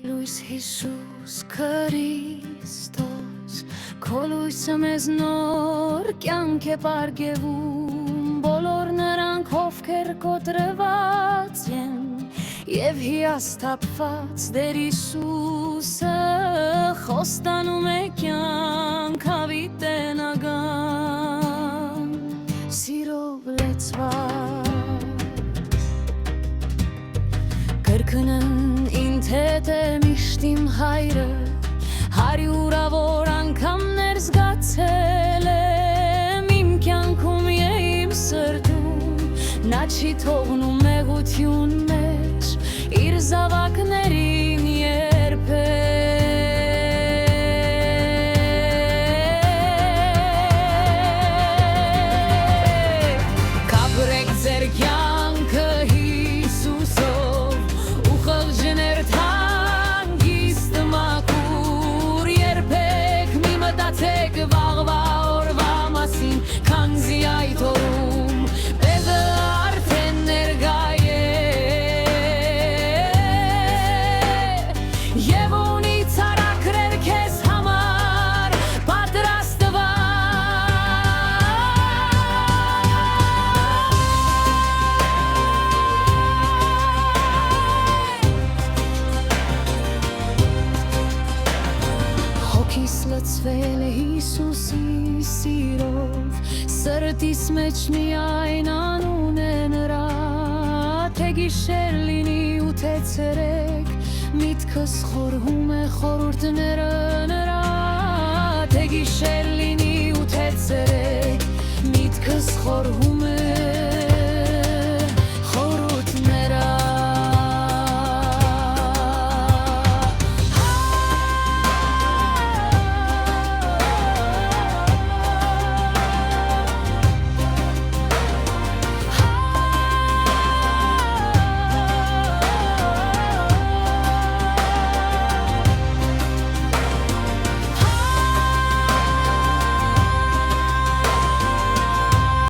Լույս Հիսուս Քրիստոս Քո լույսը մեզ նոր կյանք է պարգևում Բոլոր նրանք ովքեր կոտրված են Եվ հիասթափված Տեր Հիսուսը Խոստանում է կյանք հավիտենական Սիրով լեցված Կրկնն ինձ հետ է միշտ իմ հայրը Հարյուրավոր անգամներ զգացել եմ Իմ կյանքում և իմ սրտում Նա չի թողնում մեղություն մեջ Իր զավակներին երբեք Կապրեք ձեր կյանքը Հիսուսով ու խղճներ թանգիստ մաքուր Երբեք մի մտածեք վաղվա օրվա մասին Քանզի այդ օրում Պետը արդեն ներկա է Եվ ունի ցարակրեր քեզ համար Հոգիս լցվել է Հիսուսի սիրով Սրտիս մեջ միայն անուն է նրա Թե գիշեր լինի ու թե ցերեկ Միտքս խորհում է խորհուրդները նրա Թե գիշեր լինի ու թե ցերեկ Միտքս խորհում է